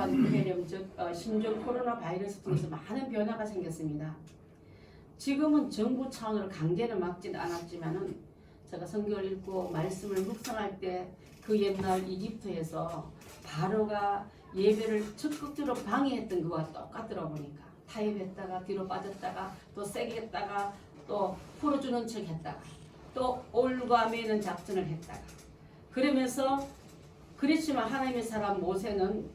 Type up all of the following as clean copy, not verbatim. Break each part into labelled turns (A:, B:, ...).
A: 후한 폐렴 즉 신종 코로나 바이러스 통해서 많은 변화가 생겼습니다. 지금은 정부 차원으로 강제는 막지는 않았지만은 제가 성경을 읽고 말씀을 묵상할 때 그 옛날 이집트에서 바로가 예배를 적극적으로 방해했던 것과 똑같더라 보니까 타협했다가 뒤로 빠졌다가 또 세게 했다가 또 풀어주는 척 했다가 또 올과 매는 작전을 했다가 그러면서 그렇지만 하나님의 사람 모세는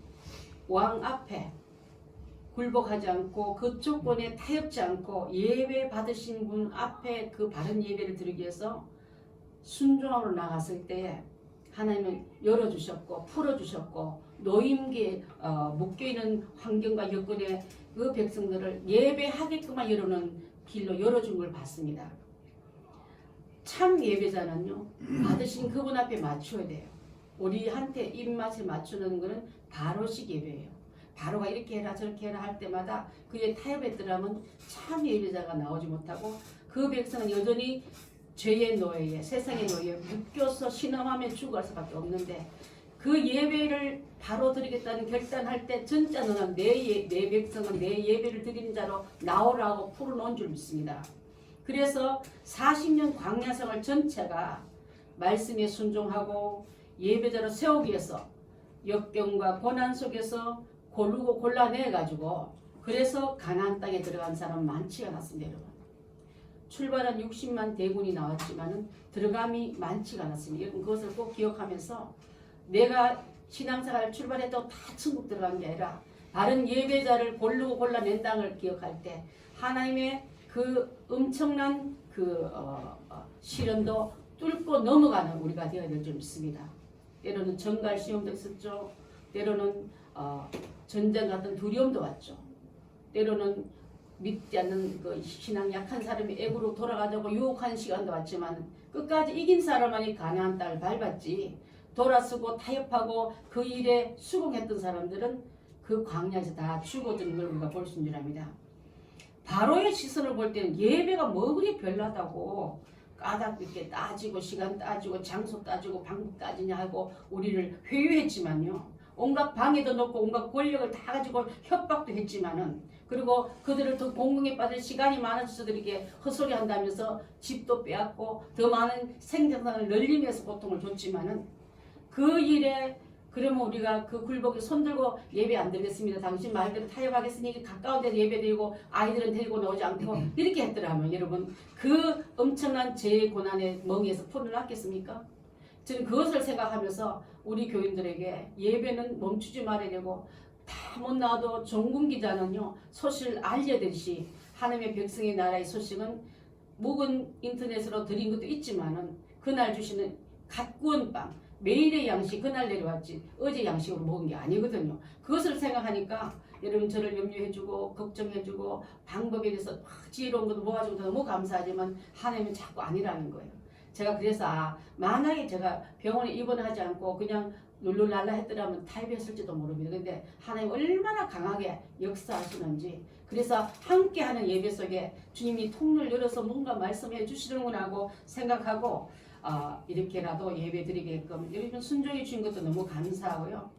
A: 왕 앞에 굴복하지 않고 그 조건에 타협지 않고 예배 받으신 분 앞에 그 바른 예배를 드리기 위해서 순종함으로 나갔을 때에 하나님은 열어주셨고 풀어주셨고 노임기에 묶여있는 환경과 여건에 그 백성들을 예배하게끔만 열어놓은 길로 열어준 걸 봤습니다. 참 예배자는요 받으신 그분 앞에 맞춰야 돼요. 우리한테 입맛에 맞추는 것은 바로식 예배예요. 바로가 이렇게 해라 저렇게 해라 할 때마다 그에 타협했더라면 참 예배자가 나오지 못하고 그 백성은 여전히 죄의 노예에 세상의 노예에 묶여서 신음하며 죽어갈 수밖에 없는데 그 예배를 바로 드리겠다는 결단할 때 진짜 너는 내 백성은 내 예배를 드리는 자로 나오라고 풀어놓은 줄 믿습니다. 그래서 40년 광야생활 전체가 말씀에 순종하고 예배자로 세우기 위해서 역경과 고난 속에서 고르고 골라내가지고 그래서 가나안 땅에 들어간 사람 많지가 않았습니다. 여러분. 출발한 60만 대군이 나왔지만 들어감이 많지가 않았습니다. 여러분 그것을 꼭 기억하면서 내가 신앙생활 출발해도 다 천국 들어간 게 아니라 다른 예배자를 고르고 골라낸 땅을 기억할 때 하나님의 그 엄청난 그 시련도 뚫고 넘어가는 우리가 되어야 될 줄 믿습니다. 때로는 정갈 시험도 있었죠. 때로는 전쟁 같은 두려움도 왔죠. 때로는 믿지 않는 그 신앙 약한 사람이 애구로 돌아가자고 유혹한 시간도 왔지만 끝까지 이긴 사람만이 가나안 땅을 밟았지 돌아서고 타협하고 그 일에 수긍했던 사람들은 그 광야에서 다 죽어든 걸 우리가 볼 수 있는 줄 압니다. 바로의 시선을 볼 때는 예배가 뭐 그리 별나다고 까닭 있게 따지고 시간 따지고 장소 따지고 방법 따지냐 하고 우리를 회유했지만요. 온갖 방해도 넣고 온갖 권력을 다 가지고 협박도 했지만은 그리고 그들을 더 공공에 빠질 시간이 많아져서 그렇게 헛소리 한다면서 집도 빼앗고 더 많은 생산을 늘리면서 고통을 줬지만은 그 일에 그러면 우리가 그 굴복에 손들고 예배 안 드리겠습니다. 당신 말대로 타협하겠으니 가까운 데서 예배 드리고 아이들은 데리고 나오지 않고 이렇게 했더라면 여러분 그 엄청난 죄의 고난의 멍에서 풀어놨겠습니까? 저는 그것을 생각하면서 우리 교인들에게 예배는 멈추지 말아야 되고 다 못 나와도 종군 기자는요 소식을 알려드리시 하나님의 백성의 나라의 소식은 묵은 인터넷으로 드린 것도 있지만은 그날 주시는 갓 구운 빵 매일의 양식 그날 내려왔지 어제 양식으로 먹은 게 아니거든요. 그것을 생각하니까 여러분 저를 염려해주고 걱정해주고 방법에 대해서 지혜로운 것도 모아주고 너무 감사하지만 하나님은 자꾸 아니라는 거예요. 제가 그래서 만약에 제가 병원에 입원하지 않고 그냥 룰루랄라 했더라면 타협했을지도 모릅니다. 근데 하나님 얼마나 강하게 역사하시는지 그래서 함께하는 예배 속에 주님이 통로를 열어서 뭔가 말씀해 주시는구나 하고 생각하고 이렇게라도 예배 드리게끔 여러분 순종해 주신 것도 너무 감사하고요.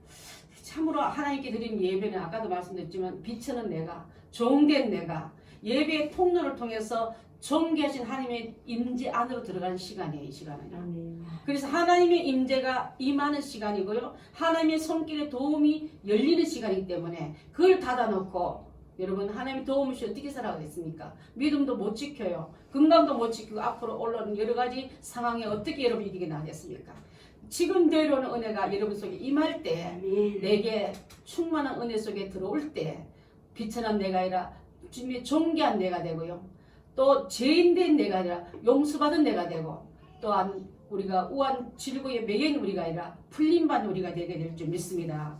A: 참으로 하나님께 드린 예배는 아까도 말씀드렸지만 비천은 내가 종된 내가 예배의 통로를 통해서 존귀하신 하나님의 임재 안으로 들어가는 시간이에요. 이 시간은요. 아멘. 그래서 하나님의 임재가 임하는 시간이고요. 하나님의 손길에 도움이 열리는 시간이기 때문에 그걸 닫아놓고 여러분 하나님의 도움 없이 어떻게 살아가겠습니까? 믿음도 못 지켜요. 건강도 못 지키고 앞으로 올라오는 여러 가지 상황에 어떻게 여러분 이기게 나겠습니까? 지금 내려오는 은혜가 여러분 속에 임할 때 내게 충만한 은혜 속에 들어올 때 비천한 내가 아니라 주님의 존귀한 내가 되고요. 또 죄인된 내가 아니라 용서받은 내가 되고 또한 우리가 우한 질고에 매인 우리가 아니라 풀림받은 우리가 되게 될 줄 믿습니다.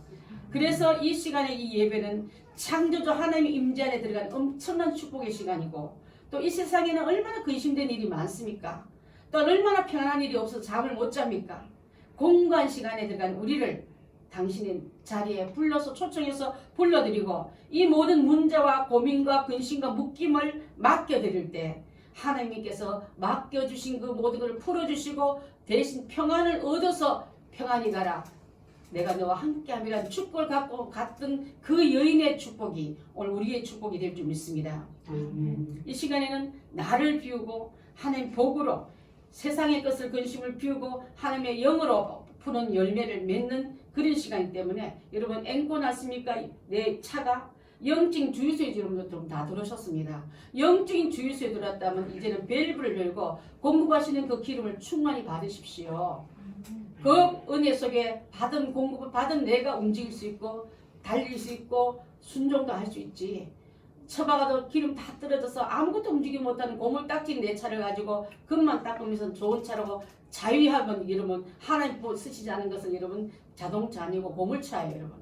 A: 그래서 이 시간에 이 예배는 창조주 하나님의 임재 안에 들어간 엄청난 축복의 시간이고 또 이 세상에는 얼마나 근심된 일이 많습니까? 또 얼마나 평안한 일이 없어서 잠을 못 잡니까? 공간 시간에 들어간 우리를 당신의 자리에 불러서 초청해서 불러드리고 이 모든 문제와 고민과 근심과 묶임을 맡겨드릴 때 하나님께서 맡겨주신 그 모든 걸 풀어주시고 대신 평안을 얻어서 평안히 가라 내가 너와 함께함이라는 축복을 갖고 갔던 그 여인의 축복이 오늘 우리의 축복이 될 줄 믿습니다. 이 시간에는 나를 비우고 하나님 복으로 세상의 것을 근심을 비우고 하나님의 영으로 푸는 열매를 맺는 그런 시간이기 때문에 여러분 앵꼬 났습니까? 내 차가 영적인 주유소에 여러분들 다 들어오셨습니다. 영적인 주유소에 들어왔다면 이제는 밸브를 열고 공급하시는 그 기름을 충만히 받으십시오. 그 은혜 속에 받은 공급을 받은 내가 움직일 수 있고 달릴 수 있고 순종도 할 수 있지. 처박아도 기름 다 떨어져서 아무것도 움직이지 못하는 고물딱지인 내 차를 가지고 금만 닦으면서 좋은 차라고 자유하면 여러분 하나님 쓰시지 않은 것은 여러분 자동차 아니고 고물차예요. 여러분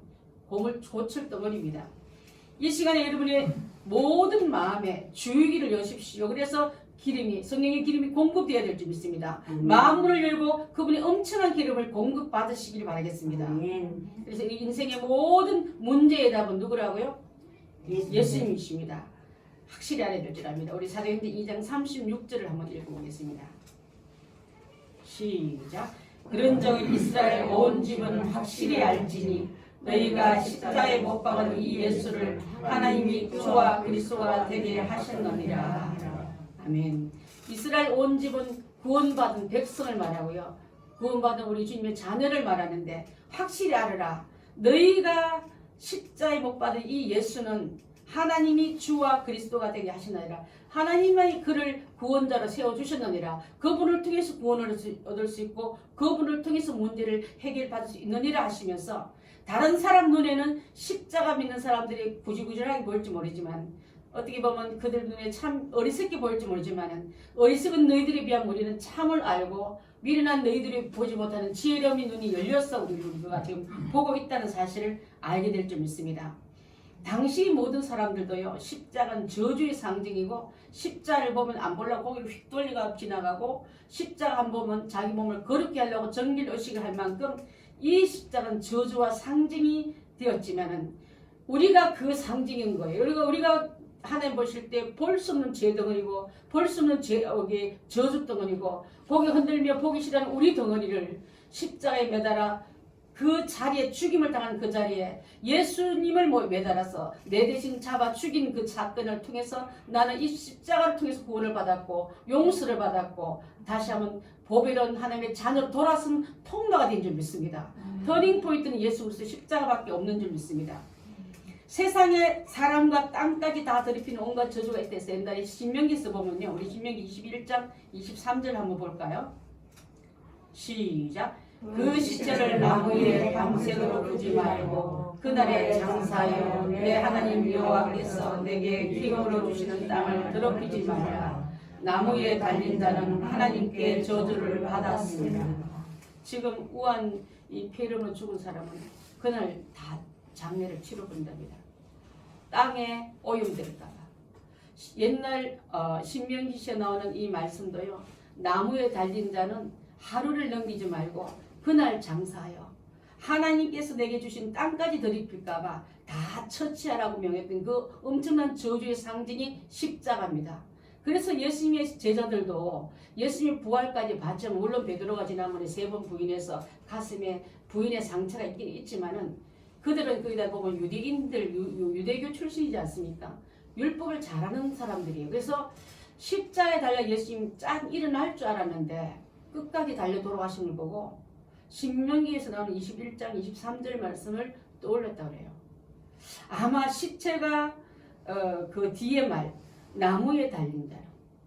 A: 고물 고철 덩어리입니다. 이 시간에 여러분의 모든 마음에 주의기를 여십시오. 그래서 기름이 성령의 기름이 공급되어야 될 줄 믿습니다. 마음문을 열고 그분의 엄청난 기름을 공급받으시길 바라겠습니다. 그래서 이 인생의 모든 문제의 답은 누구라고요? 예수님이십니다. 확실히 알아야 될 줄 압니다. 우리 사도행전 2장 36절을 한번 읽어보겠습니다. 시작. 그런즉 이스라엘 온 집은 확실히 알지니 너희가 십자가에 못 박은 이 예수를 하나님이 주와 그리스도가 되게 하셨느니라. 아멘. 이스라엘 온 집은 구원받은 백성을 말하고요. 구원받은 우리 주님의 자녀를 말하는데 확실히 알아라. 너희가 십자가에 못 박은 이 예수는 하나님이 주와 그리스도가 되게 하시느니라. 하나님만이 그를 구원자로 세워주셨느니라. 그분을 통해서 구원을 얻을 수 있고 그분을 통해서 문제를 해결받을 수 있느니라 하시면서 다른 사람 눈에는 십자가 믿는 사람들이 구질구질하게 보일지 모르지만 어떻게 보면 그들 눈에 참 어리석게 보일지 모르지만 어리석은 너희들에 비한 우리는 참을 알고 미련한 너희들이 보지 못하는 지혜로움의 눈이 열렸어 우리가 지금 보고 있다는 사실을 알게 될 줄 믿습니다. 당시 모든 사람들도요 십자가는 저주의 상징이고 십자가를 보면 안 보려고 고개를 휙 돌리고 지나가고 십자가 안 보면 자기 몸을 거룩게 하려고 정길의식을 할 만큼 이 십자가는 저주와 상징이 되었지만은 우리가 그 상징인 거예요. 우리가 하나님 보실 때 볼 수 없는 죄 덩어리고 볼 수 없는 저주 덩어리고 고개 흔들며 보기 싫어하는 우리 덩어리를 십자가에 매달아 그 자리에 죽임을 당한 그 자리에 예수님을 매달아서 내 대신 잡아 죽인 그 사건을 통해서 나는 이 십자가를 통해서 구원을 받았고 용서를 받았고 다시 한번 보배로운 하나님의 자녀로 돌아선 통로가 된 줄 믿습니다. 터닝 포인트는 예수 그리스도 십자가밖에 없는 줄 믿습니다. 세상에 사람과 땅까지 다 더럽히는 온갖 저주가 있대서 옛날에 신명기에서 보면요. 우리 신명기 21장 23절 한번 볼까요? 시작. 그 시체를 나무 위에 밤새도록 두지 말고 그날에 장사하여 내 하나님 여호와께서 내게 기름으로 주시는 땅을 더럽히지 말라. 나무 위에 달린 자는 하나님께 저주를 받았습니다. 지금 우한 이 폐렴으로 죽은 사람은 그날 다 장례를 치러본답니다. 땅에 오염될까봐. 옛날 신명기시에 나오는 이 말씀도요. 나무에 달린 자는 하루를 넘기지 말고 그날 장사하여 하나님께서 내게 주신 땅까지 더럽힐까봐 다 처치하라고 명했던 그 엄청난 저주의 상징이 십자가입니다. 그래서 예수님의 제자들도 예수님 부활까지 봤지만 물론 베드로가 지난번에 3번 부인해서 가슴에 부인의 상처가 있긴 있지만은 그들은 거기다 보면 유대인들 유대교 출신이지 않습니까? 율법을 잘하는 사람들이에요. 그래서 십자가에 달려 예수님 쫙 일어날 줄 알았는데 끝까지 달려 돌아가신 걸 보고 신명기에서 나오는 21장 23절 말씀을 떠올렸다고 그래요. 아마 시체가 그 뒤에 말 나무에 달린다.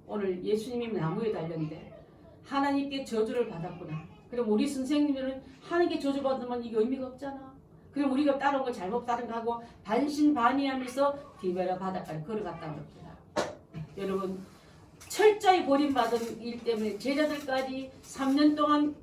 A: 오늘 예수님이 나무에 달렸는데 하나님께 저주를 받았구나. 그럼 우리 선생님들은 하나님께 저주받으면 이게 의미가 없잖아. 그럼 우리가 따른 거 잘못 따른 거 하고 반신반의하면서 디베라 바닷가를 걸어갔다고 합니다. 여러분 철저히 버림받은 일 때문에 제자들까지 3년 동안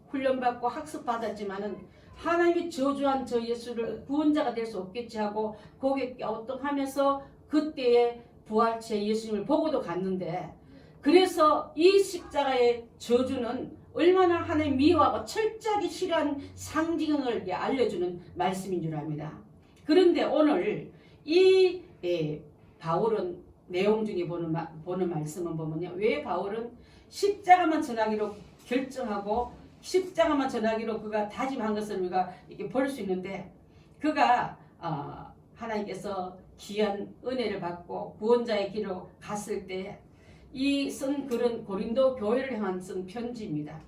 A: 훈련받고 학습받았지만은 하나님이 저주한 저 예수를 구원자가 될 수 없겠지 하고 고개 갸우뚱하면서 그때의 부활체 예수님을 보고도 갔는데 그래서 이 십자가의 저주는 얼마나 하나님 미워하고 철저하게 싫어하는 상징을 알려주는 말씀인 줄 압니다. 그런데 오늘 이 바울은 내용 중에 보는 말씀은 보면요. 왜 바울은 십자가만 전하기로 결정하고 십자가만 전하기로 그가 다짐한 것을 우리가 이렇게 볼 수 있는데 그가 하나님께서 귀한 은혜를 받고 구원자의 길로 갔을 때 이 쓴 글은 고린도 교회를 향한 쓴 편지입니다.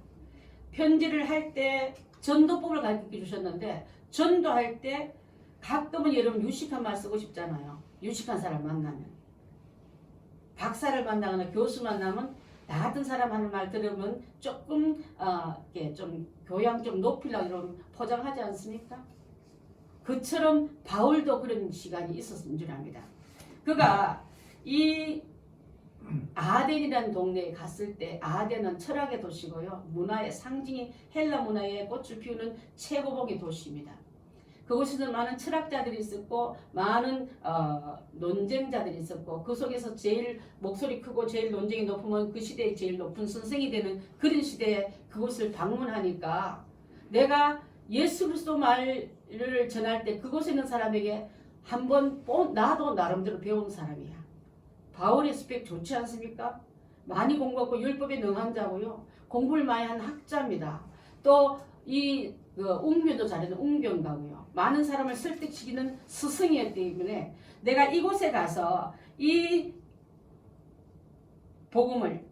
A: 편지를 할 때 전도법을 가르쳐 주셨는데 전도할 때 가끔은 여러분 유식한 말 쓰고 싶잖아요. 유식한 사람 만나면 박사를 만나거나 교수 만나면 나 같은 사람 하는 말 들으면 조금 이렇게 좀 교양 좀 높이려고 이런 포장하지 않습니까? 그처럼 바울도 그런 시간이 있었는 줄 압니다. 그가 이 아덴이라는 동네에 갔을 때 아덴은 철학의 도시고요. 문화의 상징이 헬라 문화의 꽃을 피우는 최고봉의 도시입니다. 그곳에는 많은 철학자들이 있었고 많은 논쟁자들이 있었고 그 속에서 제일 목소리 크고 제일 논쟁이 높으면 그 시대에 제일 높은 선생이 되는 그런 시대에 그곳을 방문하니까 내가 예수 그리스도 말을 전할 때 그곳에 있는 사람에게 한번 나도 나름대로 배운 사람이야. 바울의 스펙 좋지 않습니까? 많이 공부하고 율법에 능한 자고요. 공부를 많이 한 학자입니다. 또 이 웅변도 잘하는 웅변가고요. 많은 사람을 설득시키는 스승이었기 때문에 내가 이곳에 가서 이 복음을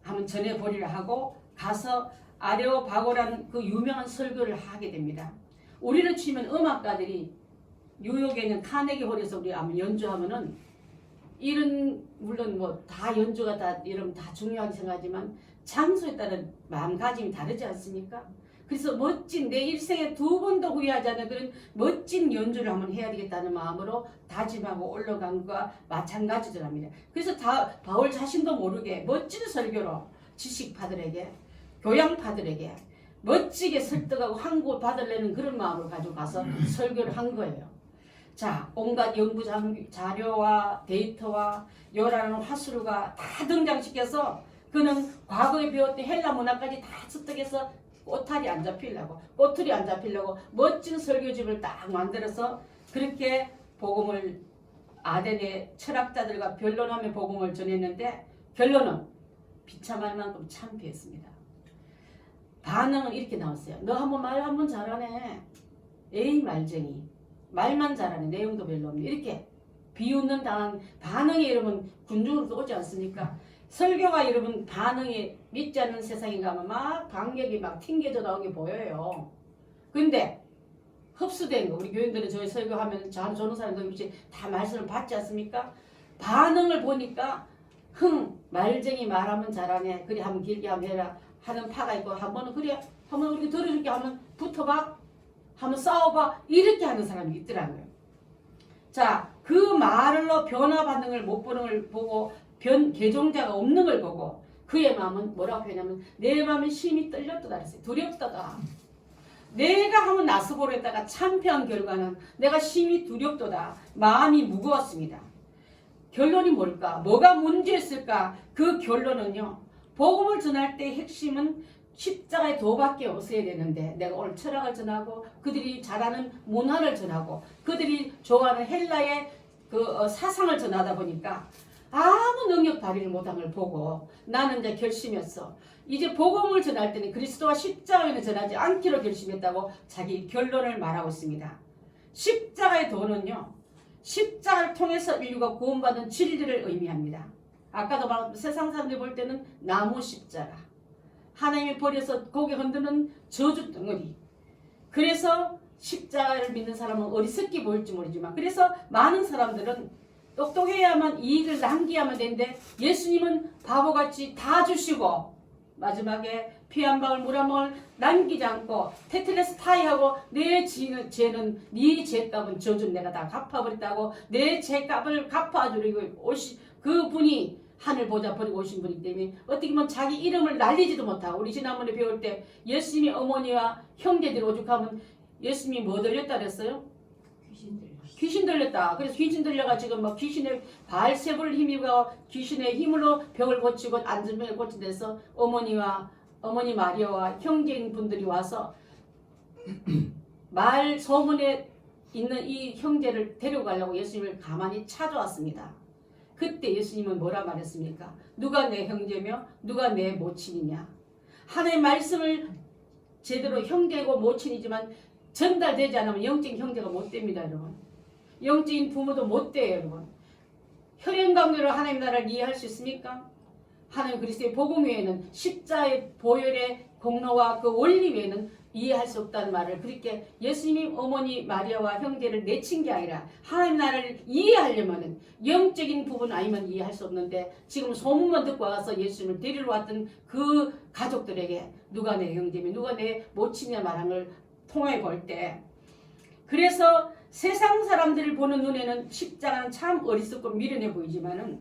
A: 한번 전해보리라 하고 가서 아레오바고라는 그 유명한 설교를 하게 됩니다. 우리를 치면 음악가들이 뉴욕에 있는 카네기 홀에서 우리 한번 연주하면은 이런 물론 뭐 다 연주가 다 이러면 다 중요하게 생각하지만 장소에 따른 마음가짐이 다르지 않습니까? 그래서 멋진 내 일생에 두 번도 후회하지 않는 그런 멋진 연주를 한번 해야 되겠다는 마음으로 다짐하고 올라간 것과 마찬가지더랍니다. 그래서 바울 자신도 모르게 멋진 설교로 지식파들에게 교양파들에게 멋지게 설득하고 한국을 받으려는 그런 마음을 가지고 가서 설교를 한 거예요. 자, 온갖 연구 자료와 데이터와 요라는 화술가 다 등장시켜서 그는 과거에 배웠던 헬라 문화까지 다 습득해서 꼬투리 안 잡히려고 멋진 설교집을 딱 만들어서 그렇게 복음을 아덴의 철학자들과 변론하며 복음을 전했는데 결론은 비참할 만큼 참패했습니다. 반응은 이렇게 나왔어요. 너 한번 말 한번 잘하네. 에이 말쟁이. 말만 잘하네. 내용도 별로 없네. 이렇게 비웃는 당한 반응이 여러분 군중으로도 오지 않습니까? 설교가 여러분 반응이 믿지 않는 세상인가 하면 막 반격이 막 튕겨져 나오는 게 보여요. 근데 흡수된 거 우리 교인들은 저희 설교하면 저는 사람들 없이 다 말씀을 받지 않습니까? 반응을 보니까 말쟁이 말하면 잘하네. 그래 한번 길게 한번 해라 하는 파가 있고 한번은 그래 한번 우리 들어줄게 하면 붙어봐 한번 싸워봐 이렇게 하는 사람이 있더라고요. 자, 그 말로 변화 반응을 못 보는 걸 보고 개종자가 없는 걸 보고 그의 마음은 뭐라고 표현하면 내 마음이 심히 떨렸다 그랬어요. 두렵다다. 내가 한번 나서보려 했다가 참패한 결과는 내가 심히 두렵도다. 마음이 무거웠습니다. 결론이 뭘까? 뭐가 문제였을까? 그 결론은요. 복음을 전할 때 핵심은 십자가의 도밖에 없어야 되는데 내가 오늘 철학을 전하고 그들이 잘하는 문화를 전하고 그들이 좋아하는 헬라의 그 사상을 전하다 보니까 아무 능력 발휘를 못한 걸 보고 나는 이제 결심했어. 이제 복음을 전할 때는 그리스도와 십자가에는 전하지 않기로 결심했다고 자기 결론을 말하고 있습니다. 십자가의 도는요. 십자가를 통해서 인류가 구원받은 진리를 의미합니다. 아까도 말했던 세상 사람들이 볼 때는 나무 십자가. 하나님이 버려서 고개 흔드는 저주 덩어리. 그래서 십자가를 믿는 사람은 어리석게 보일지 모르지만 그래서 많은 사람들은 똑똑해야만 이익을 남기야만 되는데 예수님은 바보같이 다 주시고 마지막에 피 한 방울 물 한 방울 남기지 않고 테텔레스타이하고 내 죄는 네 죄값은 저준 내가 다 갚아버렸다고 내 죄값을 갚아주려고 그분이 하늘 보좌 버리고 오신 분이기 때문에 어떻게 보면 자기 이름을 날리지도 못하고 우리 지난번에 배울 때 예수님이 어머니와 형제들이 오죽하면 예수님이 뭐 들렸다 그랬어요? 귀신 들렸다. 그래서 귀신 들려가 지금 막 귀신의 발세부를 힘입어 귀신의 힘으로 벽을 고치고 안전병을 고친데서 어머니 마리아와 형제인 분들이 와서 말 소문에 있는 이 형제를 데려가려고 예수님을 가만히 찾아왔습니다. 그때 예수님은 뭐라 말했습니까? 누가 내 형제며 누가 내 모친이냐? 하나님의 말씀을 제대로 형제고 모친이지만 전달되지 않으면 영적인 형제가 못 됩니다, 여러분. 영적인 부모도 못 돼요, 여러분. 혈연 관계로 하나님 나라를 이해할 수 있습니까? 하나님 그리스도의 복음 외에는 십자의 보혈의 공로와 그 원리 외에는 이해할 수 없다는 말을, 그렇게 예수님이 어머니 마리아와 형제를 내친 게 아니라 하나님 나라를 이해하려면 영적인 부분 아니면 이해할 수 없는데, 지금 소문만 듣고 와서 예수님을 데리러 왔던 그 가족들에게 누가 내 형제며 누가 내 모친이냐 말한 걸 통해 볼 때, 그래서 세상 사람들을 보는 눈에는 십자가는 참 어리석고 미련해 보이지만은,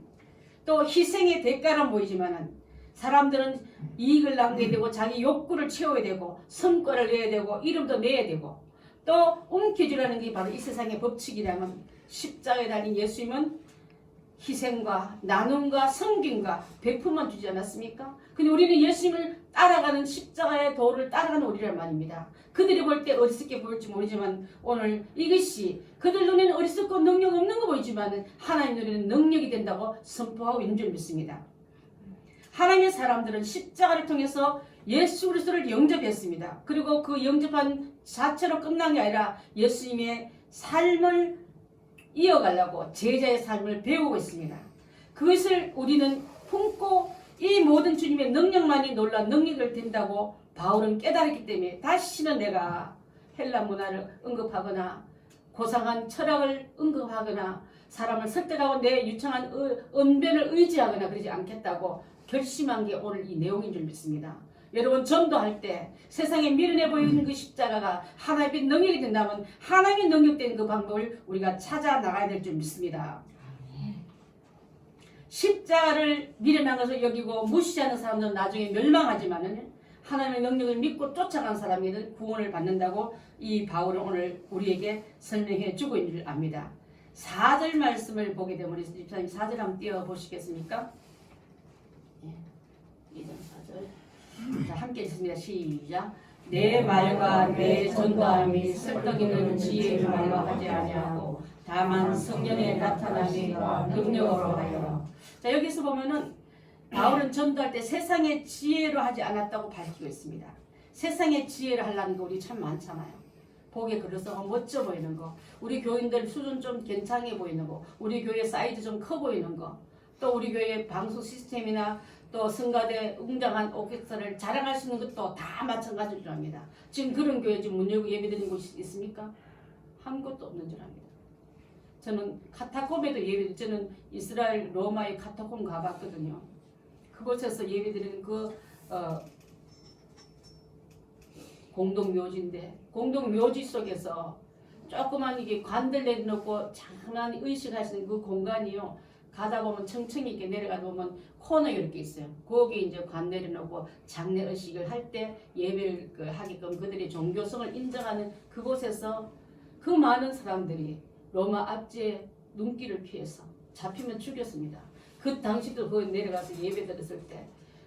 A: 또 희생의 대가로 보이지만은, 사람들은 이익을 남겨야 되고 자기 욕구를 채워야 되고 성과를 내야 되고 이름도 내야 되고 또 움켜쥐라는 게 바로 이 세상의 법칙이라면, 십자가에 달린 예수님은 희생과 나눔과 섬김과 베품만 주지 않았습니까? 근데 우리는 예수님을 따라가는, 십자가의 도를 따라가는 우리란 말입니다. 그들이 볼 때 어리석게 보일지 모르지만 오늘 이것이 그들 눈에는 어리석고 능력 없는 거 보이지만 하나님 눈에는 능력이 된다고 선포하고 있는 줄 믿습니다. 하나님의 사람들은 십자가를 통해서 예수 그리스도를 영접했습니다. 그리고 그 영접한 자체로 끝난 게 아니라 예수님의 삶을 이어가려고 제자의 삶을 배우고 있습니다. 그것을 우리는 품고 이 모든 주님의 능력만이 놀라운 능력을 된다고 바울은 깨달았기 때문에 다시는 내가 헬라 문화를 언급하거나 고상한 철학을 언급하거나 사람을 설득하고 내 유창한 언변을 의지하거나 그러지 않겠다고 결심한 게 오늘 이 내용인 줄 믿습니다. 여러분, 전도할 때 세상에 미련해 보이는 그 십자가가 하나님의 능력이 된다면 하나님의 능력된 그 방법을 우리가 찾아 나가야 될 줄 믿습니다. 십자가를 미련한 것을 여기고 무시하는 사람들은 나중에 멸망하지만은 하나님의 능력을 믿고 쫓아간 사람에게는 구원을 받는다고 이 바울은 오늘 우리에게 설명해 주고 있는 줄 압니다. 4절 말씀을 보게 되면 우리 집사님 4절 한번 띄워보시겠습니까? 2절 4절 자, 함께 읽습니다. 시작. 내 말과 내 전도함이 설득 있는 지혜의 말과 하지 아니하고 다만 성령의 나타남과 능력으로 하여. 자, 여기서 보면은 바울은 전도할 때 세상의 지혜로 하지 않았다고 밝히고 있습니다. 세상의 지혜를 하려는 거 우리 참 많잖아요. 보기에 그래서 멋져 보이는 거, 우리 교인들 수준 좀 괜찮게 보이는 거, 우리 교회 사이즈 좀 커 보이는 거, 또 우리 교회 방송 시스템이나 또 성가대 웅장한 오케스트라를 자랑할 수 있는 것도 다 마찬가지일 줄 압니다. 지금 그런 교회 지금 문 열고 예배드리는 곳이 있습니까? 한 곳도 없는 줄 압니다. 저는 카타콤에도 예배, 저는 이스라엘 로마의 카타콤 가봤거든요. 그곳에서 예배드리는 그 공동묘지인데, 공동묘지 속에서 조그만 이게 관들 내놓고 장난 의식하시는 그 공간이요. 가다 보면 청층이 있게 내려가다 보면 코너 이렇게 있어요. 거기 이제 관 내려놓고 장례 의식을 할 때 예배를 하게끔 그들의 종교성을 인정하는 그곳에서 그 많은 사람들이 로마 압제의 눈길을 피해서 잡히면 죽였습니다. 그 당시도 거기 내려가서 예배 드렸을 때,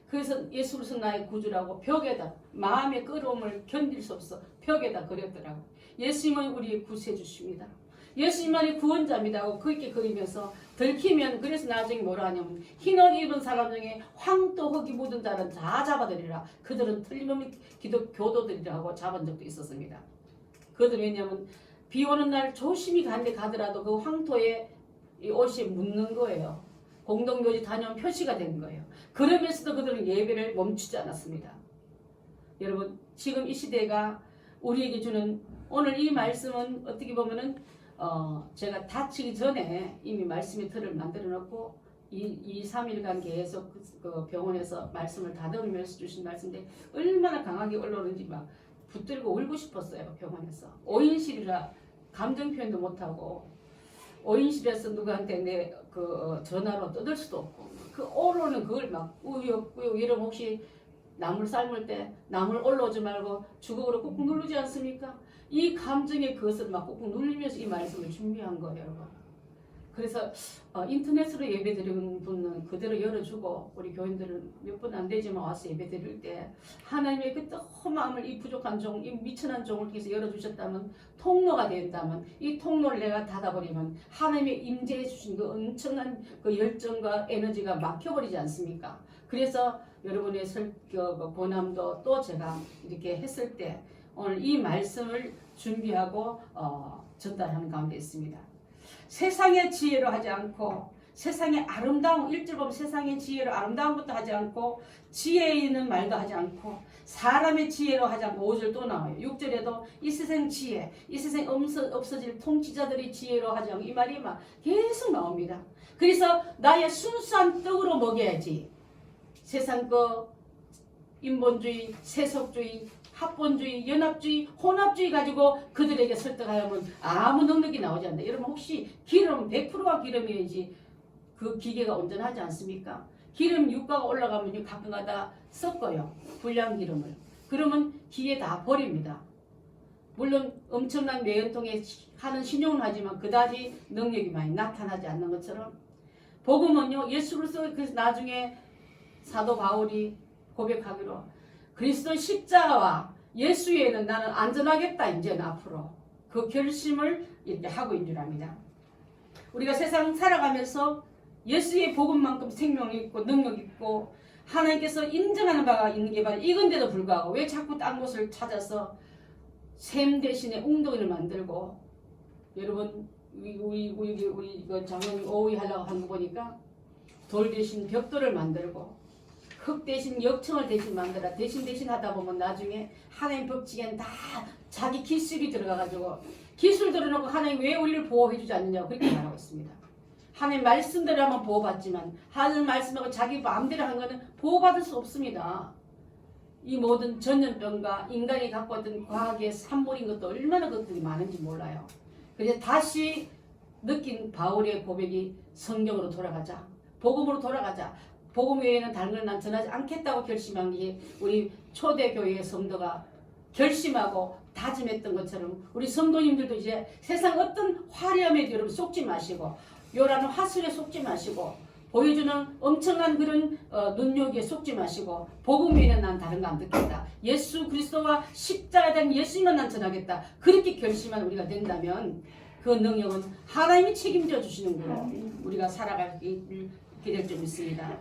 A: 그래서 예수 그리스도 나의 구주라고 벽에다 마음의 끄러움을 견딜 수 없어 벽에다 그렸더라고. 예수님은 우리의 구세주십니다. 예수님만이 구원자입니다 하고 그렇게 그리면서 들키면, 그래서 나중에 뭐라 하냐면 흰옷 입은 사람 중에 황토 흙이 묻은 자는 다 잡아들이라, 그들은 틀림없는 교도들이라 하고 잡은 적도 있었습니다. 그들은 왜냐하면 비 오는 날 조심히 가는데 가더라도 그 황토에 이 옷이 묻는 거예요. 공동묘지 다녀온 표시가 된 거예요. 그러면서도 그들은 예배를 멈추지 않았습니다. 여러분, 지금 이 시대가 우리에게 주는 오늘 이 말씀은 어떻게 보면은 제가 다치기 전에 이미 말씀의 틀을 만들어 놓고 3일간 계속 그 병원에서 말씀을 다듬으면서 주신 말씀인데 얼마나 강하게 올라오는지 막 붙들고 울고 싶었어요. 병원에서 5인실이라 감정 표현도 못하고 5인실에서 누구한테 내 전화로 뜯을 수도 없고 그 올라오는 그걸 막 우역우역 이러면 혹시 나물 삶을 때 나물 올라오지 말고 주걱으로 꾹꾹 누르지 않습니까? 이 감정의 그것을 막 꾹꾹 눌리면서 이 말씀을 준비한 거예요, 여러분. 그래서 인터넷으로 예배드리는 분은 그대로 열어주고 우리 교인들은 몇 분 안 되지만 와서 예배드릴 때 하나님의 그 뜨거운 마음을 이 부족한 종, 이 미천한 종을 통해서 열어주셨다면 통로가 된다면 이 통로를 내가 닫아버리면 하나님의 임재해 주신 그 엄청난 그 열정과 에너지가 막혀버리지 않습니까? 그래서 여러분의 고난도 또 제가 이렇게 했을 때 오늘 이 말씀을 준비하고 전달하는 가운데 있습니다. 세상의 지혜로 하지 않고 세상의 아름다움 1절 보면 세상의 지혜로 아름다운 것도 하지 않고 지혜 있는 말도 하지 않고 사람의 지혜로 하지 않고 5절 또 나와요. 6절에도 이 세상 지혜 이 세상 없어질 통치자들의 지혜로 하지 않고 이 말이 막 계속 나옵니다. 그래서 나의 순수한 떡으로 먹여야지 세상 거 인본주의 세속주의 합본주의, 연합주의, 혼합주의 가지고 그들에게 설득하려면 아무 능력이 나오지 않는다. 여러분 혹시 기름 100%가 기름이어야지 그 기계가 온전하지 않습니까? 기름 유가가 올라가면 가끔가다 섞어요. 불량 기름을. 그러면 기계 다 버립니다. 물론 엄청난 매연통에 하는 신용은 하지만 그다지 능력이 많이 나타나지 않는 것처럼 복음은요. 예수 그리스도 그래서 나중에 사도 바울이 고백하기로 그리스도 십자가와 예수 외에는 나는 안전하겠다 이제는 앞으로 그 결심을 이렇게 하고 있는 줄 압니다. 우리가 세상 살아가면서 예수의 복음만큼 생명이 있고 능력 있고 하나님께서 인정하는 바가 있는 게 바로 이건데도 불구하고 왜 자꾸 딴 곳을 찾아서 샘 대신에 웅덩이를 만들고 여러분 우리 이거 장로님 오후에 하려고 하는 거 보니까 돌 대신 벽돌을 만들고 흙 대신 역청을 대신 만들어 대신 하다 보면 나중에 하나님 법칙에는 다 자기 기술이 들어가가지고 기술 들어놓고 하나님 왜 우리를 보호해주지 않느냐고 그렇게 말하고 있습니다. 하나님 말씀대로 하면 보호받지만 하나님 말씀하고 자기 마음대로 한 거는 보호받을 수 없습니다. 이 모든 전염병과 인간이 갖고 있던 과학의 산물인 것도 얼마나 것들이 많은지 몰라요. 그래서 다시 느낀 바울의 고백이 성경으로 돌아가자. 복음으로 돌아가자. 복음 외에는 다른 걸 난 전하지 않겠다고 결심한 게 우리 초대교회의 성도가 결심하고 다짐했던 것처럼 우리 성도님들도 이제 세상 어떤 화려함에 여러분 속지 마시고 요라는 화술에 속지 마시고 보여주는 엄청난 그런 눈요기에 속지 마시고 복음 외에는 난 다른 거 안 듣겠다. 예수 그리스도와 십자가에 대한 예수님만 난 전하겠다. 그렇게 결심한 우리가 된다면 그 능력은 하나님이 책임져 주시는 거로 우리가 살아가기 될 줄 믿습니다.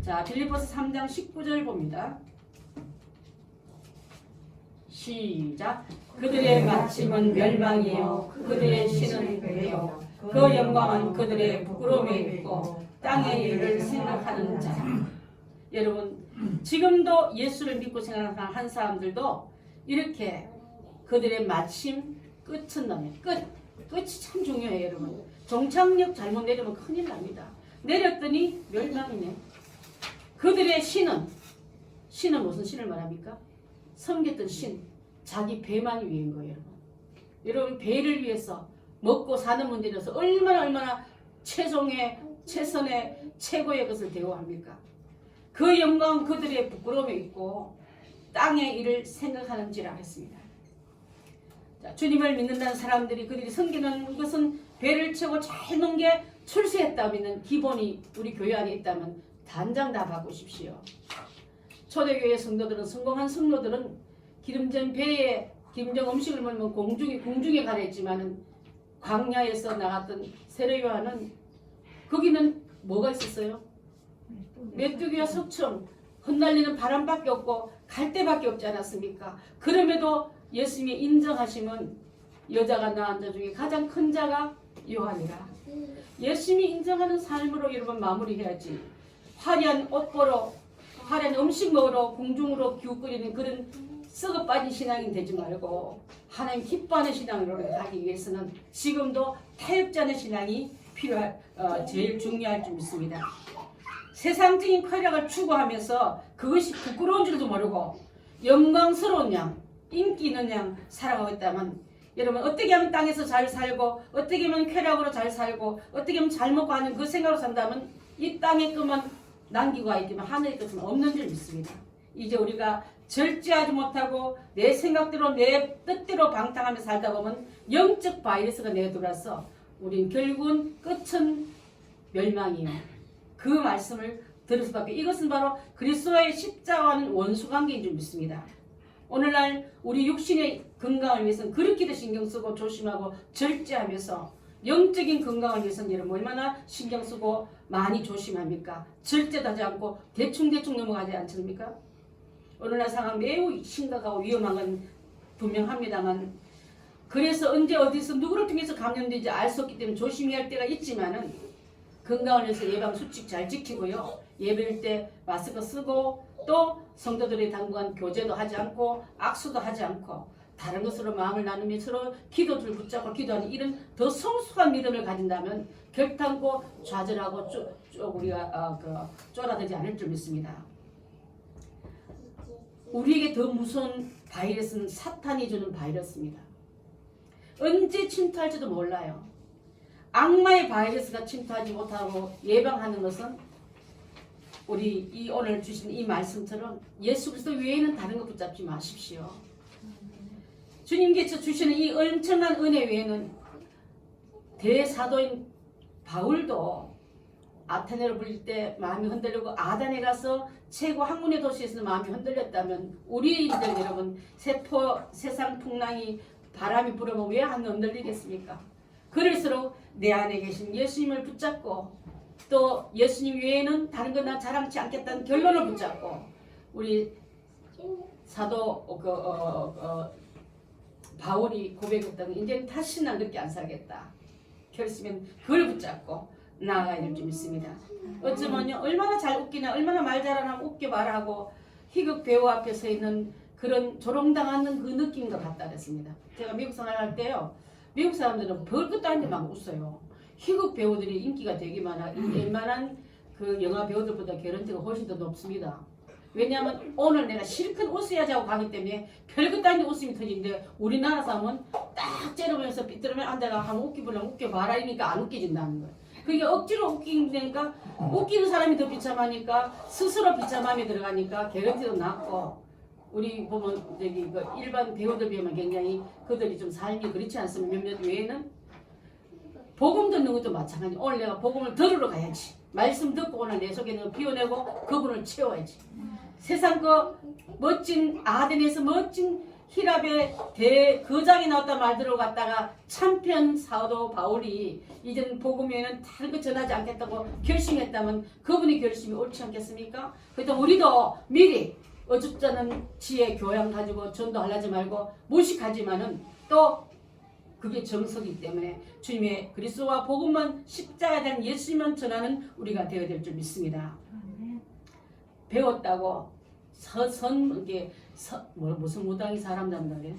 A: 자, 빌립보서 3장 19절 봅니다. 시작. 그들의 마침은 멸망이요 그들의 신은 괴요 그 영광은 그들의 부끄러움에 있고 땅의 일을 생각하는 자. 여러분 지금도 예수를 믿고 생각하는 한 사람들도 이렇게 그들의 마침 끝은 나면 끝이 참 중요해요. 여러분 종착역 잘못 내리면 큰일 납니다. 내렸더니 멸망이네. 그들의 신은 무슨 신을 말합니까? 섬겼던 신, 자기 배만이 위인 거예요. 여러분 배를 위해서 먹고 사는 문제에서 얼마나 최선의 최고의 것을 대우합니까? 그 영광 그들의 부끄러움에 있고 땅의 일을 생각하는지라 했습니다. 자, 주님을 믿는다는 사람들이 그들이 섬기는 것은 배를 채고 잘 놓은 게 출세했다 믿는 기본이 우리 교회 안에 있다면 단장 다 바꾸십시오. 초대교회 성도들은 성공한 성도들은 기름진 배에 기름진 음식을 먹으면 공중에 가랬지만은 광야에서 나갔던 세례 요한은 거기는 뭐가 있었어요? 메뚜기와 석청 흩날리는 바람밖에 없고 갈대밖에 없지 않았습니까? 그럼에도 예수님이 인정하시면 여자가 낳은 자 중에 가장 큰 자가 요한이라. 예수님이 인정하는 삶으로 여러분 마무리해야지. 화려한 옷 보러 화려한 음식 먹으러 공중으로 기웃거리는 그런 썩어 빠진 신앙이 되지 말고 하나님 기뻐하는 신앙으로 가기 위해서는 지금도 타협지 않은 신앙이 제일 중요할 줄 믿습니다. 세상적인 쾌락을 추구하면서 그것이 부끄러운 줄도 모르고 영광스러운 양, 인기 있는 양 살아가고 있다면 여러분 어떻게 하면 땅에서 잘 살고 어떻게 하면 쾌락으로 잘 살고 어떻게 하면 잘 먹고 하는 그 생각으로 산다면 이 땅의 것만 남기고 있지만 하늘의 것은 없는 줄 믿습니다. 이제 우리가 절제하지 못하고 내 생각대로 내 뜻대로 방탕하며 살다 보면 영적 바이러스가 내게 들어와서 우린 결국은 끝은 멸망이요. 그 말씀을 들을 수밖에. 이것은 바로 그리스도의 십자가와는 원수관계인 줄 믿습니다. 오늘날 우리 육신의 건강을 위해서는 그렇게도 신경 쓰고 조심하고 절제하면서 영적인 건강을 위해서는 여러분 얼마나 신경 쓰고 많이 조심합니까? 절제도 하지 않고 대충 넘어가지 않습니까? 오늘날 상황 매우 심각하고 위험한 건 분명합니다만, 그래서 언제 어디서 누구를 통해서 감염되지 알 수 없기 때문에 조심해야 할 때가 있지만은 건강을 위해서 예방 수칙 잘 지키고요. 예배일 때 마스크 쓰고 또 성도들이 당분간 교제도 하지 않고 악수도 하지 않고 다른 것으로 마음을 나누며 서로 기도를 붙잡고 기도하는 이런 더 성숙한 믿음을 가진다면 결단코 좌절하고 우리가 쫄아들지 않을 줄 믿습니다. 우리에게 더 무서운 바이러스는 사탄이 주는 바이러스입니다. 언제 침투할지도 몰라요. 악마의 바이러스가 침투하지 못하고 예방하는 것은 우리 이 오늘 주신 이 말씀처럼 예수 그리스도 외에는 다른 것 붙잡지 마십시오. 주님께서 주시는 이 엄청난 은혜 외에는 대사도인 바울도 아테네로 불릴 때 마음이 흔들리고 아단에 가서 최고 학문의 도시에서 마음이 흔들렸다면 우리인들 여러분 세상 풍랑이 바람이 불어오면 왜 안 흔들리겠습니까? 그럴수록 내 안에 계신 예수님을 붙잡고 또 예수님 외에는 다른 거 나 자랑치 않겠다는 결론을 붙잡고 우리 사도 바울이 고백했던 이제는 다시 난 그렇게 안 살겠다 결심은 그걸 붙잡고 나아가야 될 줄 믿습니다. 어쩌면요 얼마나 잘 웃기나 얼마나 말 잘하나 웃게 말하고 희극 배우 앞에 서 있는 그런 조롱당하는 그 느낌인 것 같다 그랬습니다. 제가 미국 생활할 때요 미국 사람들은 별것도 아닌데 막 웃어요. 희극 배우들이 인기가 되게 많아. 웬만한 그 영화 배우들보다 개런티가 훨씬 더 높습니다. 왜냐하면 오늘 내가 실컷 웃어야지 하고 가기 때문에 별것도 아닌데 웃음이 터지는데 우리나라 사람은 딱 째려보면서 삐뚤면 앉아가 하면 웃기보려면 웃겨봐라 이니까 안 웃겨진다는 거예요. 그게 억지로 웃기니까 웃기는 사람이 더 비참하니까 스스로 비참함에 들어가니까 개런티도 낮고 우리 보면 저기 그 일반 배우들 비하면 굉장히 그들이 좀 삶이 그렇지 않습니다. 몇몇 외에는 복음 듣는 것도 마찬가지. 오늘 내가 복음을 들으러 가야지. 말씀 듣고 오늘 내 속에 있는 비워내고 그분을 채워야지. 세상 그 멋진 아덴에서 멋진 히랍의 대거장이 나왔다 말들어 갔다가 참편 사도 바울이 이제는 복음에는 다른 거 전하지 않겠다고 결심했다면 그분의 결심이 옳지 않겠습니까? 그래서 우리도 미리 어줍잖은 지혜 교양 가지고 전도하려지 말고 무식하지만은 또 그게 정석이기 때문에 주님의 그리스도와 복음만 십자가에 대한 예수님만 전하는 우리가 되어야 될 줄 믿습니다. 배웠다고 무슨 무당이 사람 잡는다래?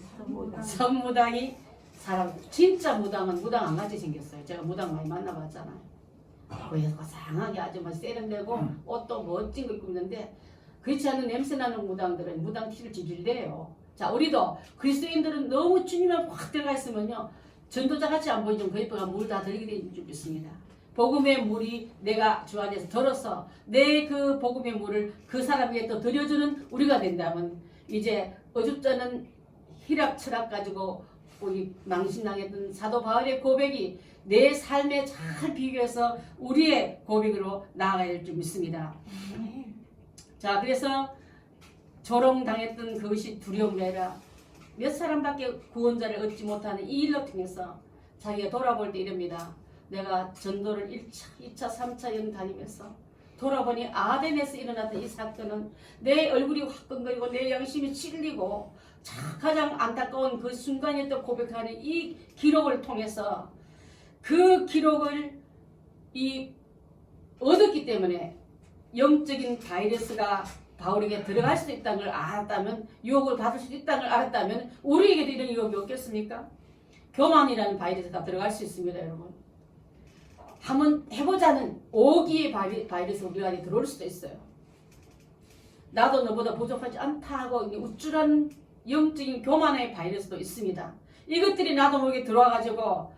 A: 선무당이 사람 진짜 무당은 무당 안 같이 생겼어요. 제가 무당 많이 만나봤잖아요. 그래서 고상하게 아주 막 세련되고 옷도 멋진 거 입고 있는데 그렇지 않은 냄새나는 무당들은 무당 티를 지질대요. 자 우리도 그리스도인들은 너무 주님에 확 들어가 있으면요 전도자같이 안 보이지만 거의 물 다 들게 되는 줄 믿습니다. 복음의 물이 내가 주 안에서 들어서 내 그 복음의 물을 그 사람에게 또 들여주는 우리가 된다면 이제 어줍잖은 희락 철학 가지고 우리 망신당했던 사도 바울의 고백이 내 삶에 잘 비교해서 우리의 고백으로 나아가야 될 줄 믿습니다. 자 그래서 조롱당했던 그것이 두려움이 아니라 몇 사람밖에 구원자를 얻지 못하는 이 일로 통해서 자기가 돌아볼 때 이럽니다. 내가 전도를 1차, 2차, 3차 연 다니면서 돌아보니 아덴에서 일어났던 이 사건은 내 얼굴이 화끈거리고 내 양심이 찔리고 가장 안타까운 그 순간이었던 고백하는 이 기록을 통해서 그 기록을 얻었기 때문에 영적인 바이러스가 바울에게 들어갈 수도 있다는 걸 알았다면 유혹을 받을 수도 있다는 걸 알았다면 우리에게도 이런 유혹이 없겠습니까? 교만이라는 바이러스가 들어갈 수 있습니다. 여러분 한번 해보자는 오기의 바이러스가 우리 안에 들어올 수도 있어요. 나도 너보다 부족하지 않다 하고 우쭐한 영적인 교만의 바이러스도 있습니다. 이것들이 나도 모르게 들어와가지고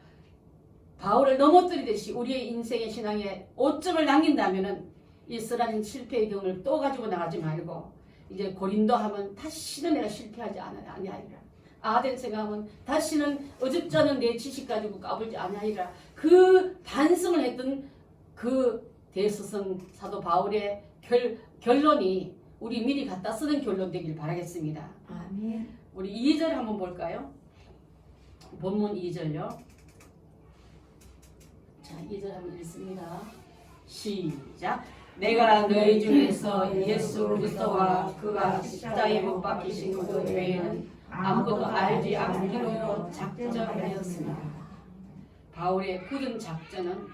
A: 바울을 넘어뜨리듯이 우리의 인생의 신앙에 오점을 남긴다면은 이 쓰라린 실패의 경험을 또 가지고 나가지 말고 이제 고린도 하면 다시는 내가 실패하지 아니하리라. 아된 생각은 다시는 어줍지 않은 내 지식 가지고 까불지 아니하리라. 그 반성을 했던 그 대스승 사도 바울의 결론이 우리 미리 갖다 쓰는 결론 되길 바라겠습니다.
B: 아멘.
A: 우리 2절 한번 볼까요? 본문 2절요. 자, 2절 한번 읽습니다. 시작. 내가 너희 중에서 예수 그리스도와 그가 십자가에 못 박히신 것 외에는 아무것도 알지 않기로 작정하였습니다. 바울의 굳은 작전은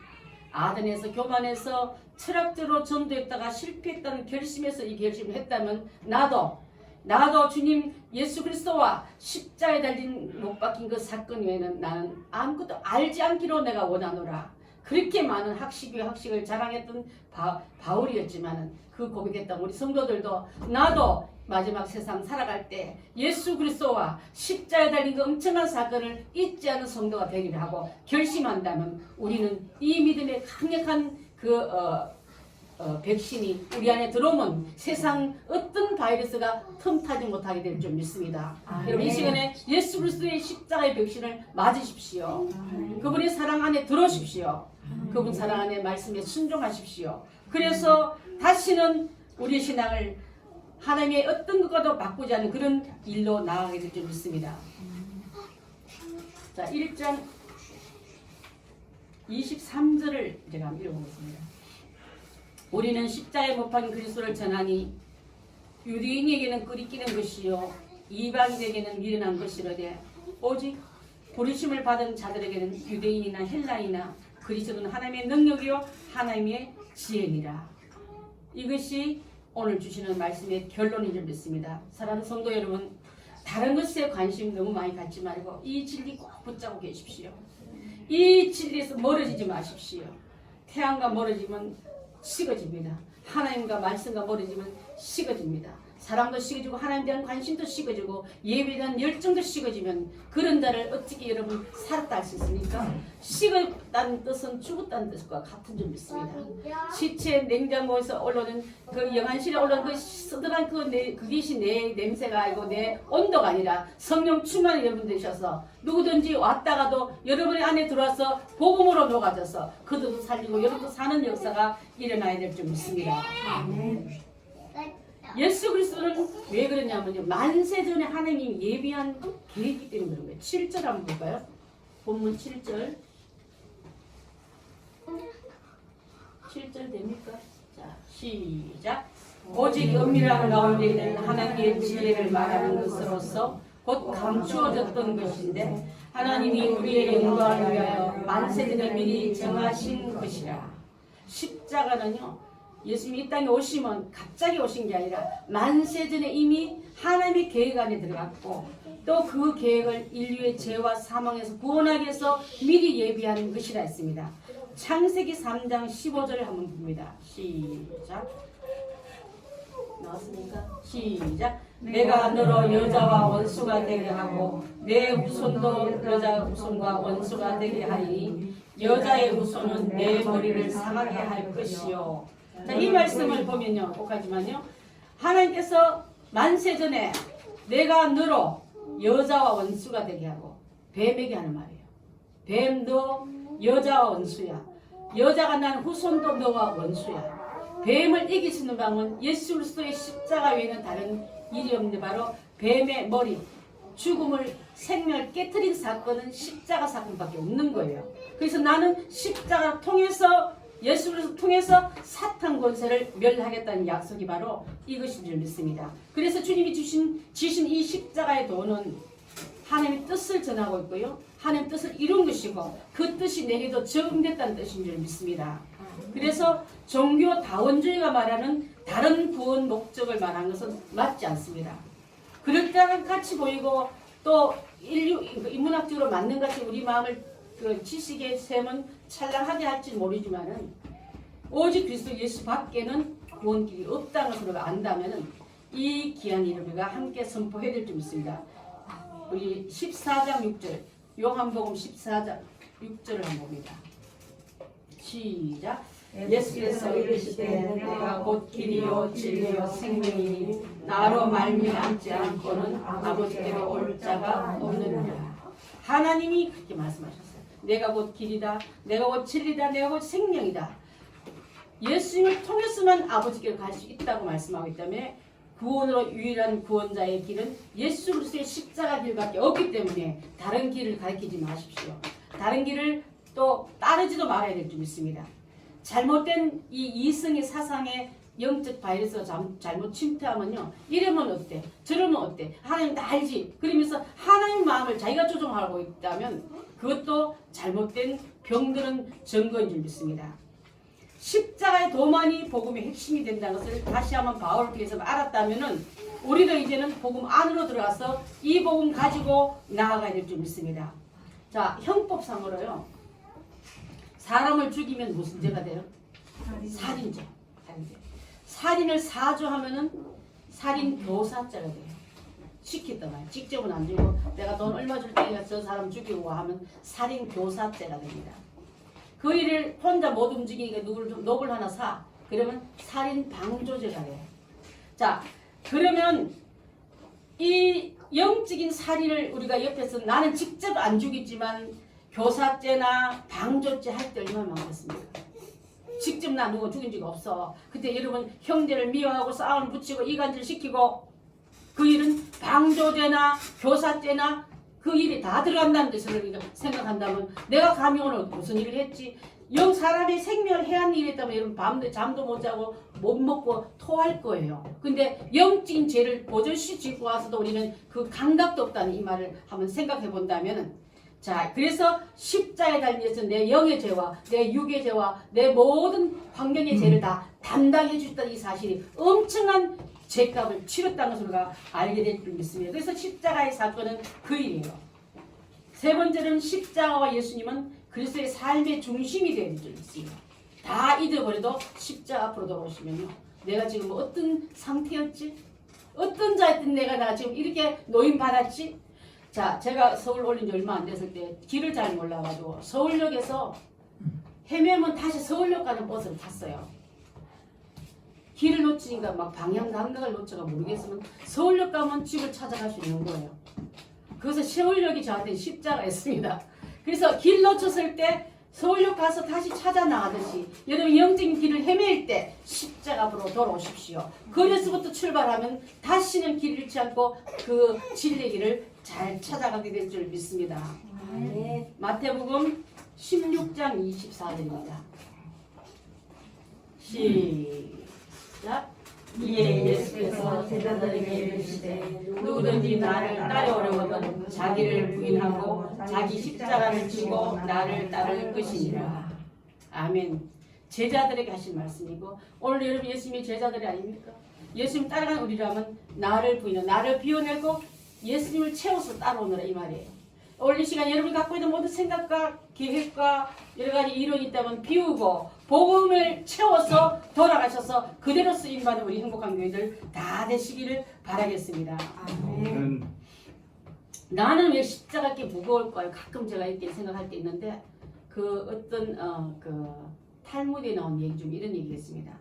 A: 아덴에서 교만해서 철학적으로 전도했다가 실패했다는 결심에서 이 결심을 했다면 나도 주님 예수 그리스도와 십자가에 달린 못 박힌 그 사건 외에는 나는 아무것도 알지 않기로 내가 원하노라. 그렇게 많은 학식을 자랑했던 바울이었지만 그 고백했던 우리 성도들도 나도 마지막 세상 살아갈 때 예수 그리스도와 십자가에 달린 그 엄청난 사건을 잊지 않은 성도가 되기를 하고 결심한다면 우리는 이 믿음의 강력한 백신이 우리 안에 들어오면 세상 어떤 바이러스가 틈타지 못하게 될 줄 믿습니다. 여러분 이 시간에 예수 그리스도의 십자가의 백신을 맞으십시오. 그분의 사랑 안에 들어오십시오. 그분 사랑 안에 말씀에 순종하십시오. 그래서 다시는 우리 신앙을 하나님의 어떤 것과도 바꾸지 않는 그런 일로 나아가게 될 줄 믿습니다. 자, 1장 23절을 제가 한번 읽어보겠습니다. 우리는 십자가에 못 박힌 그리스도를 전하니 유대인에게는 끄리끼는 것이요 이방인에게는 미련한 것이로되 오직 부르심을 받은 자들에게는 유대인이나 헬라이나 그리스도는 하나님의 능력이요 하나님의 지혜니라. 이것이 오늘 주시는 말씀의 결론인 줄 믿습니다. 사랑하는 성도 여러분, 다른 것에 관심 너무 많이 갖지 말고 이 진리 꼭 붙잡고 계십시오. 이 진리에서 멀어지지 마십시오. 태양과 멀어지면 식어집니다. 하나님과 말씀과 멀어지면 식어집니다. 사랑도 식어지고 하나님에 대한 관심도 식어지고 예배에 대한 열정도 식어지면 그런 자를 어떻게 여러분 살았다 할 수 있습니까? 식었다는 뜻은 죽었다는 뜻과 같은 줄 믿습니다. 시체 냉장고에서 올라오는 그 영안실에 올라오는 그 쓰드란 그것이 내 냄새가 아니고 내 온도가 아니라 성령 충만한 여러분 되셔서 누구든지 왔다가도 여러분의 안에 들어와서 복음으로 녹아져서 그들도 살리고 여러분도 사는 역사가 일어나야 될 줄 믿습니다. 예수 그리스도는 왜 그러냐면요. 만세전에 하나님이 예비한 계획이기 때문에 그런 거예요. 7절 한번 볼까요? 본문 7절. 7절 됩니까? 자, 시작. 오직 은밀한 가운데 있는 하나님의 지혜를 말하는 것으로서 곧 감추어졌던 것인데 하나님이 우리의 영광을 위하여 만세전에 미리 정하신 것이라. 십자가는요. 예수님이 이 땅에 오시면 갑자기 오신 게 아니라 만세전에 이미 하나님의 계획 안에 들어갔고 또 그 계획을 인류의 죄와 사망에서 구원하기 위해서 미리 예비한 것이라 했습니다. 창세기 3장 15절을 한번 봅니다. 시작. 나왔습니까? 시작. 내가 너로 여자와 원수가 되게 하고 내 후손도 여자 후손과 원수가 되게 하리니 여자의 후손은 내 머리를 상하게 할 것이요. 자, 이 말씀을 보면요, 꼭하지만요, 하나님께서 만세전에 내가 너로 여자와 원수가 되게 하고 뱀에게 하는 말이에요. 뱀 너 여자와 원수야. 여자가 난 후손도 너와 원수야. 뱀을 이길 수 있는 방법은 예수 그리스도의 십자가 외에는 다른 일이 없는데 바로 뱀의 머리, 죽음을 생명을 깨트린 사건은 십자가 사건밖에 없는 거예요. 그래서 나는 십자가 통해서 예수 그리스도 통해서 사탄 권세를 멸하겠다는 약속이 바로 이것인 줄 믿습니다. 그래서 주님이 지신 이 십자가의 도는 하나님의 뜻을 전하고 있고요. 하나님의 뜻을 이룬 것이고 그 뜻이 내게도 적용됐다는 뜻인 줄 믿습니다. 그래서 종교 다원주의가 말하는 다른 구원 목적을 말하는 것은 맞지 않습니다. 그럴 때랑 같이 보이고 또 인문학적으로 맞는 같이 우리 마음을 그 지식의 샘은 찬란하게 할지 모르지만은 오직 그리스도 예수 밖에는 구원길이 없다는 것을 안다면은 이 귀한 이름을 우리가 함께 선포해야 될 줄 믿습니다. 우리 14장 6절 요한복음 14장 6절을 한번 봅니다. 시작. 예수께서 이르시되 내가 곧 길이요 진리요 생명이니 나로 말미암지 않고는 아버지께로 올 자가 없느니라. 하나님이 그렇게 말씀하셨어요. 내가 곧 길이다, 내가 곧 진리다, 내가 곧 생명이다. 예수님을 통해서만 아버지께로 갈 수 있다고 말씀하고 있기 때문에 구원으로 유일한 구원자의 길은 예수 그리스도의 십자가 길밖에 없기 때문에 다른 길을 가르치지 마십시오. 다른 길을 또 따르지도 말아야 될 줄 믿습니다. 잘못된 이 이성의 사상의 영적 바이러스가 잘못 침투하면요, 이러면 어때? 저러면 어때? 하나님 다 알지? 그러면서 하나님 마음을 자기가 조종하고 있다면 그것도 잘못된 병드는 증거인 줄 믿습니다. 십자가의 도만이 복음의 핵심이 된다는 것을 다시 한번 바울을 통해서 알았다면은 우리도 이제는 복음 안으로 들어가서 이 복음 가지고 나아가야 될 줄 믿습니다. 자, 형법상으로요, 사람을 죽이면 무슨 죄가 돼요? 살인죄. 살인을 사주하면은 살인 교사죄가 돼요. 시켰단 말이에요. 직접은 안 주고 내가 돈 얼마 줄 테니까 저 사람 죽이고 하면 살인 교사죄가 됩니다. 그 일을 혼자 못 움직이니까 누구를 좀 녹을 하나 사. 그러면 살인 방조죄가 돼요. 자, 그러면 이 영적인 살인을 우리가 옆에서 나는 직접 안 죽이지만 교사죄나 방조죄 할 때 얼마나 많겠습니까? 직접 나 누구 죽인 적이 없어. 그때 여러분 형제를 미워하고 싸움을 붙이고 이간질 시키고 그 일은 방조죄나 교사죄나 그 일이 다 들어간다는 뜻을 생각한다면 내가 감히 오늘 무슨 일을 했지? 사람의 생명을 해한 일이 있다면 여러분 밤새 잠도 못 자고 못 먹고 토할 거예요. 근데 영적인 죄를 보절시 짓고 와서도 우리는 그 감각도 없다는 이 말을 한번 생각해 본다면, 자, 그래서 십자가에 달려서 내 영의 죄와 내 육의 죄와 내 모든 환경의 죄를 다 담당해 주셨다는 이 사실이 엄청난 죄값을 치렀다는 것을 우리가 알게 될 줄 믿습니다. 그래서 십자가의 사건은 그 일이에요. 세 번째는 십자가와 예수님은 그리스도의 삶의 중심이 되어야 될 줄 믿습니다. 다 잊어버려도 십자가 앞으로 돌아오시면요, 내가 지금 어떤 상태였지? 어떤 자였던 내가 지금 이렇게 노임받았지? 자, 제가 서울 올린 지 얼마 안 됐을 때 길을 잘 몰라가지고 서울역에서 헤매면 다시 서울역 가는 버스를 탔어요. 길을 놓치니까 막 방향 감각을 놓쳐가 모르겠으면 서울역 가면 집을 찾아갈 수 있는 거예요. 그래서 서울역이 저한테 십자가였습니다. 그래서 길 놓쳤을 때 서울역 가서 다시 찾아 나가듯이 여러분 영적인 길을 헤맬 때 십자가 앞으로 돌아오십시오. 거기서부터 출발하면 다시는 길 잃지 않고 그 진리의 길을 잘 찾아가게 될 줄 믿습니다. 마태복음 16장 24절입니다. 시작. 이에 예수께서 제자들에게 이르시되 누구든지 나를 따르려거든 자기를 부인하고 자기 십자가를 지고 나를 따를 것이니라. 아멘. 제자들에게 하신 말씀이고 오늘 여러분 예수님의 제자들이 아닙니까? 예수님 따라가는 우리라면 나를 부인하고 나를 비워내고 예수님을 채워서 따라오느라 이 말이에요. 오늘 이 시간 여러분이 갖고 있는 모든 생각과 계획과 여러 가지 이론이 있다면 비우고 복음을 채워서 돌아가셔서 그대로 쓰임받은 우리 행복한 교회들 다 되시기를 바라겠습니다. 아멘. 나는 왜 십자가 이렇게 무거울까요? 가끔 제가 이렇게 생각할 때 있는데 그 어떤 그 탈무드에 나온 얘기 중 이런 얘기가 있습니다.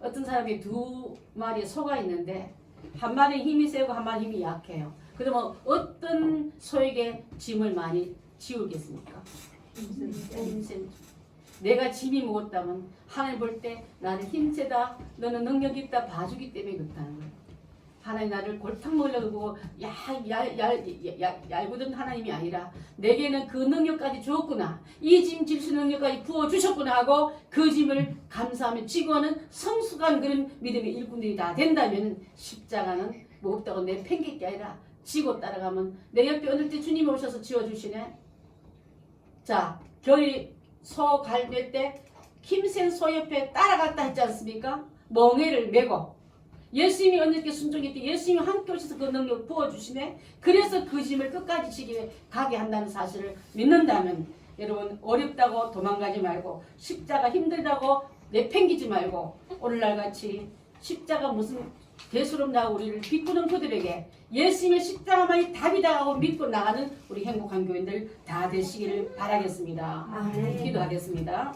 A: 어떤 사람이 두 마리의 소가 있는데 한 마리는 힘이 세고 한 마리는 힘이 약해요. 그러면 어떤 소에게 짐을 많이 지우겠습니까? 힘센. 내가 짐이 무겁다면 하나님 볼 때 나는 힘세다, 너는 능력이 있다 봐주기 때문에 그렇다는 거예요. 하나님 나를 골탕 먹으려고 보고 얄궂은 하나님이 아니라 내게는 그 능력까지 주었구나, 이 짐 질 수 있는 능력까지 부어주셨구나 하고 그 짐을 감사하며 지고하는 성숙한 그런 믿음의 일꾼들이 다 된다면 십자가는 무겁다고 내팽길 게 아니라 지고 따라가면 내 옆에 어느 때 주님이 오셔서 지워주시네. 자, 겨울이 소 갈맬 때 힘센 소 옆에 따라갔다 했지 않습니까? 멍에를 메고 예수님이 언제께 순종했대 예수님이 함께 오셔서 그 능력 부어주시네. 그래서 그 짐을 끝까지 지게 가게 한다는 사실을 믿는다면 여러분 어렵다고 도망가지 말고 십자가 힘들다고 내팽기지 말고 오늘날같이 십자가 무슨 대수롭다고 우리를 비꾸는 그들에게 예수님의 십자가만이 답이다 하고 믿고 나가는 우리 행복한 교인들 다 되시기를 바라겠습니다. 기도하겠습니다.